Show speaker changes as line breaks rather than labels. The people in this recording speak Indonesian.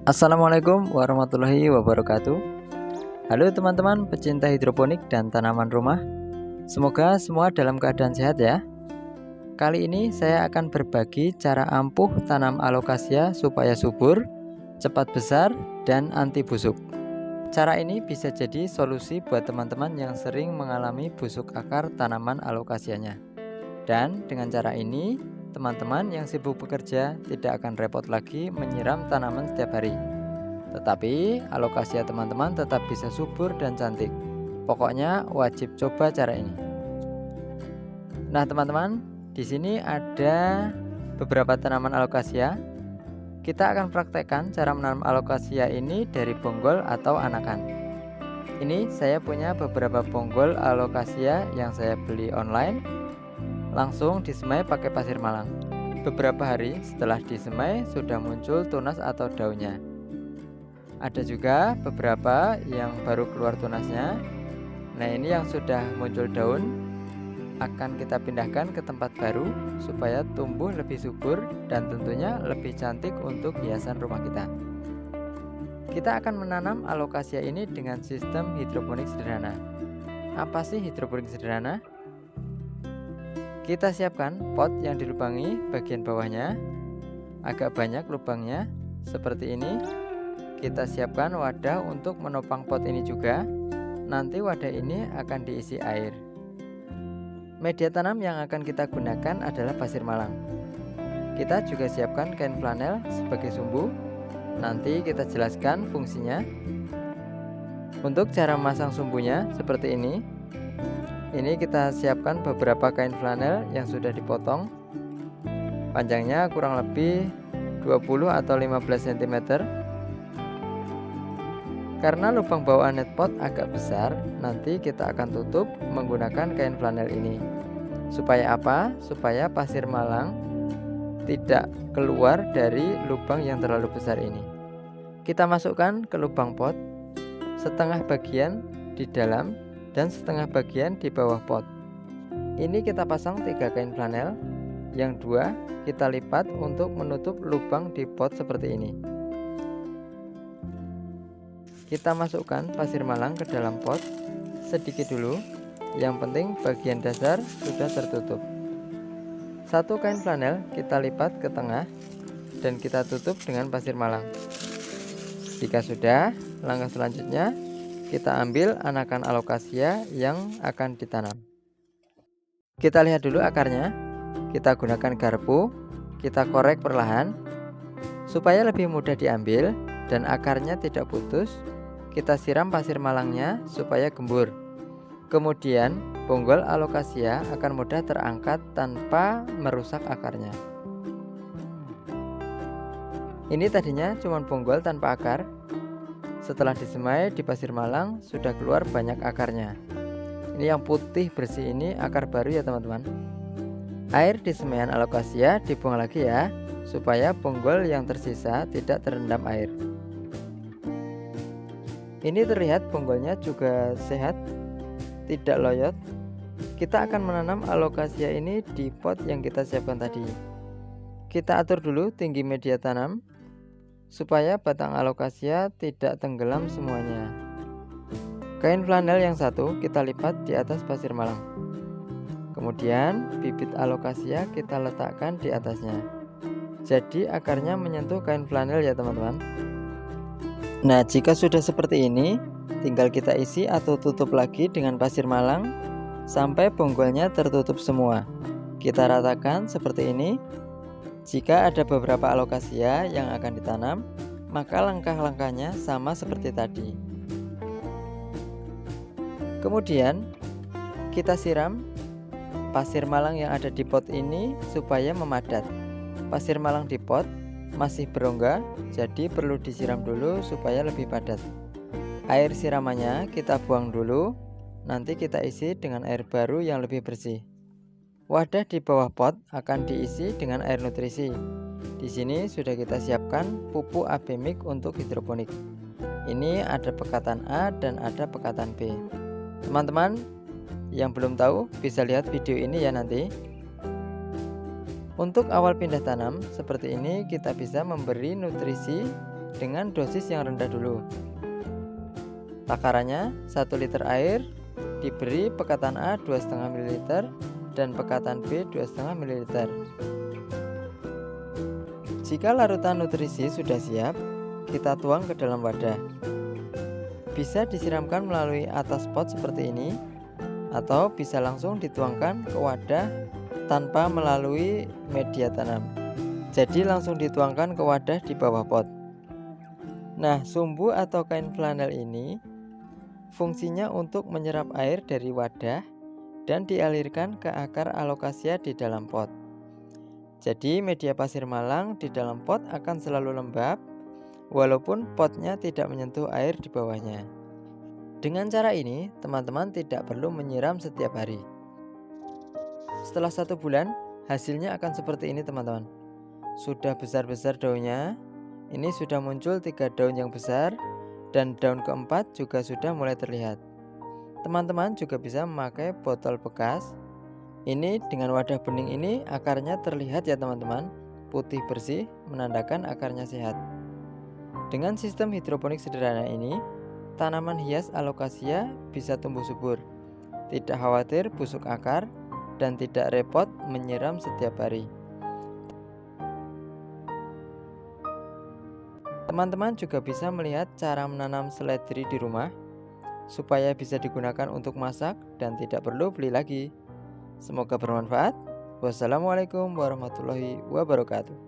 Assalamualaikum warahmatullahi wabarakatuh. Halo teman-teman pecinta hidroponik dan tanaman rumah. Semoga semua dalam keadaan sehat ya. Kali ini saya akan berbagi cara ampuh tanam alokasia supaya subur, cepat besar, dan anti busuk. Cara ini bisa jadi solusi buat teman-teman yang sering mengalami busuk akar tanaman alokasianya. Dan dengan cara ini, teman-teman yang sibuk bekerja tidak akan repot lagi menyiram tanaman setiap hari. Tetapi alokasia teman-teman tetap bisa subur dan cantik. Pokoknya wajib coba cara ini. Nah teman-teman, di sini ada beberapa tanaman alokasia. Kita akan praktekkan cara menanam alokasia ini dari bonggol atau anakan. Ini saya punya beberapa bonggol alokasia yang saya beli online. Langsung disemai pakai pasir malang. Beberapa hari setelah disemai sudah muncul tunas atau daunnya. Ada juga beberapa yang baru keluar tunasnya. Nah ini yang sudah muncul daun akan kita pindahkan ke tempat baru supaya tumbuh lebih subur dan tentunya lebih cantik untuk hiasan rumah kita. Kita akan menanam alokasia ini dengan sistem hidroponik sederhana. Apa sih hidroponik sederhana? Kita siapkan pot yang dilubangi bagian bawahnya, agak banyak lubangnya seperti ini. Kita siapkan wadah untuk menopang pot ini juga. Nanti wadah ini akan diisi air. Media tanam yang akan kita gunakan adalah pasir malang. Kita juga siapkan kain flanel sebagai sumbu. Nanti kita jelaskan fungsinya. Untuk cara memasang sumbunya seperti ini. Ini kita siapkan beberapa kain flanel yang sudah dipotong. Panjangnya kurang lebih 20 atau 15 cm. Karena lubang bawah net pot agak besar, nanti kita akan tutup menggunakan kain flanel ini. Supaya apa? Supaya pasir malang tidak keluar dari lubang yang terlalu besar ini. Kita masukkan ke lubang pot setengah bagian di dalam dan setengah bagian di bawah pot. Ini kita pasang 3 kain flanel, yang 2 kita lipat untuk menutup lubang di pot seperti ini. Kita masukkan pasir malang ke dalam pot sedikit dulu. Yang penting bagian dasar sudah tertutup. 1 kain flanel kita lipat ke tengah dan kita tutup dengan pasir malang. Jika sudah, langkah selanjutnya kita ambil anakan alokasia yang akan ditanam. Kita lihat dulu akarnya. Kita gunakan garpu. Kita korek perlahan supaya lebih mudah diambil dan akarnya tidak putus. Kita siram pasir malangnya supaya gembur. Kemudian bonggol alokasia akan mudah terangkat tanpa merusak akarnya. Ini tadinya cuma bonggol tanpa akar. Setelah disemai di pasir malang sudah keluar banyak akarnya. Ini yang putih bersih ini akar baru ya teman-teman. Air di semaian alokasia dibuang lagi ya, supaya bonggol yang tersisa tidak terendam air. Ini terlihat bonggolnya juga sehat, tidak loyot. Kita akan menanam alokasia ini di pot yang kita siapkan tadi. Kita atur dulu tinggi media tanam supaya batang alokasia tidak tenggelam semuanya. Kain flanel yang 1 kita lipat di atas pasir malang. Kemudian bibit alokasia kita letakkan di atasnya. Jadi akarnya menyentuh kain flanel ya teman-teman. Nah jika sudah seperti ini, tinggal kita isi atau tutup lagi dengan pasir malang sampai bonggolnya tertutup semua. Kita ratakan seperti ini. Jika ada beberapa alokasia yang akan ditanam, maka langkah-langkahnya sama seperti tadi. Kemudian kita siram pasir malang yang ada di pot ini supaya memadat. Pasir malang di pot masih berongga, jadi perlu disiram dulu supaya lebih padat. Air siramannya kita buang dulu, nanti kita isi dengan air baru yang lebih bersih. Wadah di bawah pot akan diisi dengan air nutrisi. Di sini sudah kita siapkan pupuk AB Mix untuk hidroponik. Ini ada pekatan A dan ada pekatan B. Teman-teman yang belum tahu bisa lihat video ini ya nanti. Untuk awal pindah tanam seperti ini, kita bisa memberi nutrisi dengan dosis yang rendah dulu. Takarannya 1 liter air diberi pekatan A 2,5 ml dan pekatan B 2,5 ml. Jika larutan nutrisi sudah siap, kita tuang ke dalam wadah. Bisa disiramkan melalui atas pot seperti ini, atau bisa langsung dituangkan ke wadah tanpa melalui media tanam. Jadi langsung dituangkan ke wadah di bawah pot. Nah, sumbu atau kain flanel ini fungsinya untuk menyerap air dari wadah dan dialirkan ke akar alokasia di dalam pot. Jadi media pasir malang di dalam pot akan selalu lembab walaupun potnya tidak menyentuh air di bawahnya. Dengan cara ini, teman-teman tidak perlu menyiram setiap hari. Setelah 1 bulan, hasilnya akan seperti ini teman-teman. Sudah besar-besar daunnya. Ini sudah muncul 3 daun yang besar, dan daun keempat juga sudah mulai terlihat. Teman-teman juga bisa memakai botol bekas. Ini dengan wadah bening ini akarnya terlihat ya teman-teman, putih bersih menandakan akarnya sehat. Dengan sistem hidroponik sederhana ini, tanaman hias alokasia bisa tumbuh subur, tidak khawatir busuk akar, dan tidak repot menyiram setiap hari. Teman-teman juga bisa melihat cara menanam seledri di rumah supaya bisa digunakan untuk masak dan tidak perlu beli lagi. Semoga bermanfaat. Wassalamualaikum warahmatullahi wabarakatuh.